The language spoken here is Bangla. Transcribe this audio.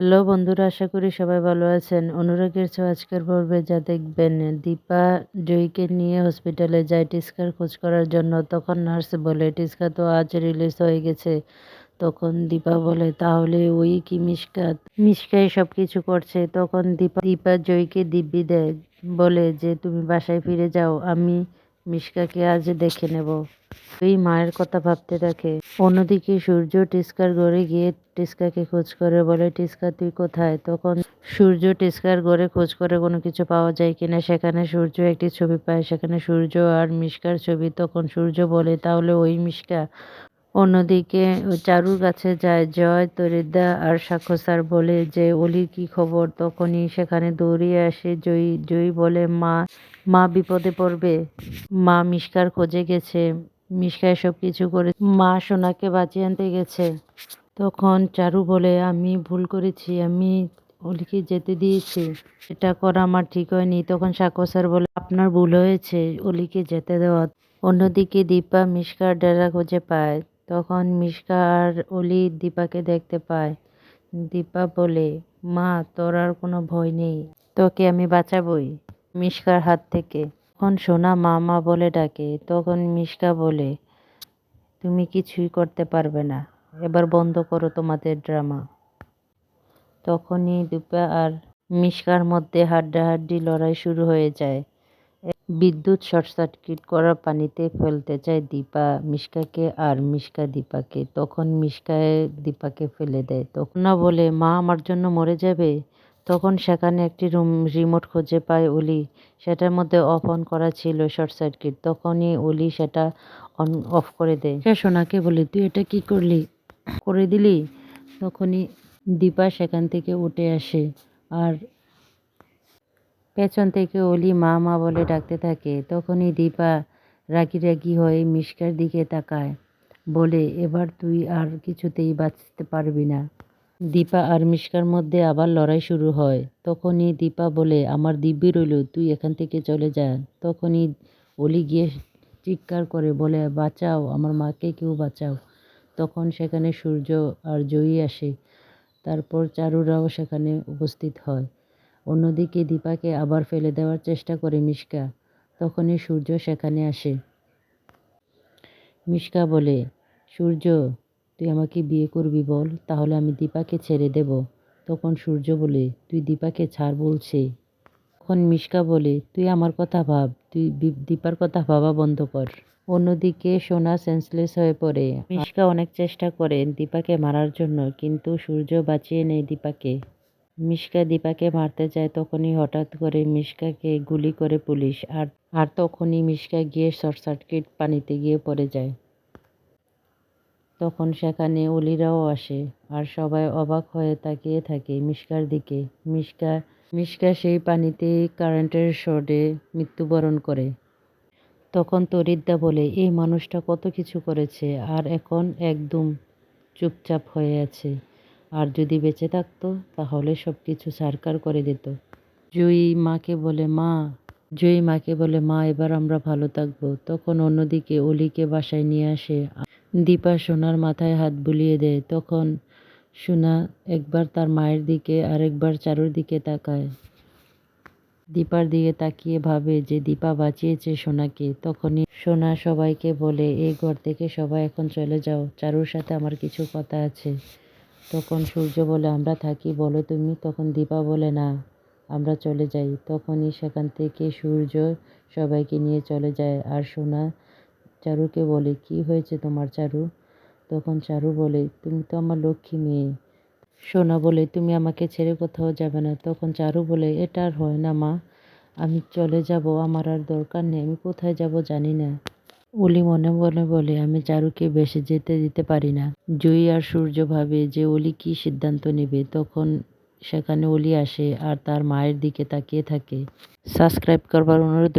হ্যালো বন্ধুরা, আশা করি সবাই ভালো আছেন। অনুরাগের ছোঁয়া আজকের পর্বে যা দেখবেন, দীপা জয়ীকে নিয়ে হসপিটালে যায় টিস্কার খোঁজ করার জন্য। তখন নার্স বলে টিস্কা তো আজ রিলিজ হয়ে গেছে। তখন দীপা বলে তাহলে ওই কি মিশকা? মিশকাই সব কিছু করছে। তখন দীপা জয়ীকে দিব্যি দেয়, বলে যে তুমি বাসায় ফিরে যাও, আমি মিশকাকে আজ দেখে নেব। ওই মায়ের কথা ভাবতে থাকে। অন্যদিকে সূর্য টিস্কার ঘরে গিয়ে টিস্কাকে খোঁজ করে, বলে টিস্কা তুই কোথায়? তখন সূর্য টিস্কার ঘরে খোঁজ করে কোনো কিছু পাওয়া যায় কিনা। সেখানে সূর্য একটি ছবি পায়, সেখানে সূর্য আর মিশকার ছবি। তখন সূর্য বলে তাহলে ওই মিশকা। অন্যদিকে চারুর কাছে যায় জয়, তরিদা আর সাক্ষ্য স্যার, বলে যে অলির কি খবর। তখনই সেখানে দৌড়িয়ে আসে জয়ী। জয়ী বলে মা মা বিপদে পড়বে, মা মিশকার খোঁজে গেছে, মিশকা সব কিছু করে, মা সোনাকে বাঁচিয়ে আনতে গেছে। তখন চারু বলে আমি ভুল করেছি, আমি অলিকে যেতে দিয়েছি, এটা করা আমার ঠিক হয়নি। তখন সাক্ষ্য স্যার বলে আপনার ভুল হয়েছে অলিকে যেতে দেওয়া। অন্যদিকে দীপা মিশকার ডেরা খুঁজে পায়। তখন মিশকা আর অলি দীপাকে দেখতে পায়। দীপা বলে মা তোর আর কোনো ভয় নেই, তোকে আমি বাঁচাবই মিশকার হাত থেকে। তখন সোনা মা মা বলে ডাকে। তখন মিশকা বলে তুমি কিছুই করতে পারবে না, এবার বন্ধ করো তোমাদের ড্রামা। তখনই দীপা আর মিশকার মধ্যে হাড্ডাহাড্ডি লড়াই শুরু হয়ে যায়। বিদ্যুৎ শর্ট সার্কিট করা পানিতে ফেলতে চায় দীপা মিশকাকে, আর মিশকা দীপাকে। তখন মিশকায় দীপাকে ফেলে দেয়। তখন না বলে মা আমার জন্য মরে যাবে। তখন সেখানে একটি রিমোট খুঁজে পায় অলি, সেটার মধ্যে অফ অন করা ছিল শর্ট সার্কিট। তখনই অলি সেটা অন অফ করে দেয়। সে সোনাকে বলে তুই এটা কি করলি, করে দিলি। তখনই দীপা সেখান থেকে উঠে আসে, আর পেছন থেকে অলি মা মা বলে ডাকতে থাকে। তখনই দীপা রাগি রাগি হয়ে মিশকার দিকে তাকায়, বলে এবার তুই আর কিছুতেই বাঁচতে পারবি না। দীপা আর মিশকার মধ্যে আবার লড়াই শুরু হয়। তখনই দীপা বলে আমার দিব্যি রইল, তুই এখান থেকে চলে যা। তখনই অলি গিয়ে চিৎকার করে বলে বাঁচাও, আমার মাকে কেউ বাঁচাও। তখন সেখানে সূর্য আর জয়ী আসে, তারপর চারুরাও সেখানে উপস্থিত হয়। অন্যদিকে দীপাকে আবার ফেলে দেওয়ার চেষ্টা করে মিশকা। তখনই সূর্য সেখানে আসে। মিশকা বলে সূর্য তুই আমাকে বিয়ে করবি বল, তাহলে আমি দীপাকে ছেড়ে দেব। তখন সূর্য বলে তুই দীপাকে ছাড় বলছি। তখন মিশকা বলে তুই আমার কথা ভাব, তুই দীপার কথা ভাবা বন্ধ কর। অন্যদিকে সোনা সেন্সলেস হয়ে পড়ে। মিশকা অনেক চেষ্টা করে দীপাকে মারার জন্য, কিন্তু সূর্য বাঁচিয়ে নেয় দীপাকে। মিশকা দীপাকে মারতে যায়, তখনই হঠাৎ করে মিশকাকে গুলি করে পুলিশ। আর তখনই মিশকা গিয়ে শর্ট সার্কিট পানিতে গিয়ে পড়ে যায়। তখন সেখানে অলিরাও আসে, আর সবাই অবাক হয়ে তাকিয়ে থাকে মিশকার দিকে। মিশকা সেই পানিতে কারেন্টের শর্টে মৃত্যুবরণ করে। তখন তরিদ্দা বলে এই মানুষটা কত কিছু করেছে, আর এখন একদম চুপচাপ হয়ে আছে, আর যদি বেঁচে থাকতো তাহলে সব কিছু ছারখার করে দিত। জয়ী মাকে বলে মা জয়ী মাকে বলে মা এবার আমরা ভালো থাকবো। তখন অন্যদিকে অলিকে বাসায় নিয়ে আসে। দীপা সোনার মাথায় হাত বুলিয়ে দেয়। তখন সোনা একবার তার মায়ের দিকে আর একবার চারুর দিকে তাকায়। দীপার দিকে তাকিয়ে ভাবে যে দীপা বাঁচিয়েছে সোনাকে। তখনই সোনা সবাইকে বলে এই ঘর থেকে সবাই এখন চলে যাও, চারুর সাথে আমার কিছু কথা আছে। তখন সূর্য বলে আমরা থাকি, বলো তুমি। তখন দীপা বলে না, আমরা চলে যাই। তখনই সেখান থেকে সূর্য সবাইকে নিয়ে চলে যায়। আর সোনা চারুকে বলে কি হয়েছে তোমার চারু? তখন চারু বলে তুমি তো আমার লক্ষ্মী মেয়ে। সোনা বলে তুমি আমাকে ছেড়ে কোথাও যাবে না। তখন চারু বলে এটা আর হয় না মা, আমি চলে যাব, আমার আর দরকার নেই, আমি কোথায় যাব জানি না। অলি মনে মনে বলে আমি চারুকে বেশি যেতে দিতে পারি না। জয়ী আর সূর্য ভাবে যে অলি কি সিদ্ধান্ত নেবে। তখন সেখানে অলি আসে আর তার মায়ের দিকে তাকিয়ে থাকে। সাবস্ক্রাইব করবার অনুরোধ।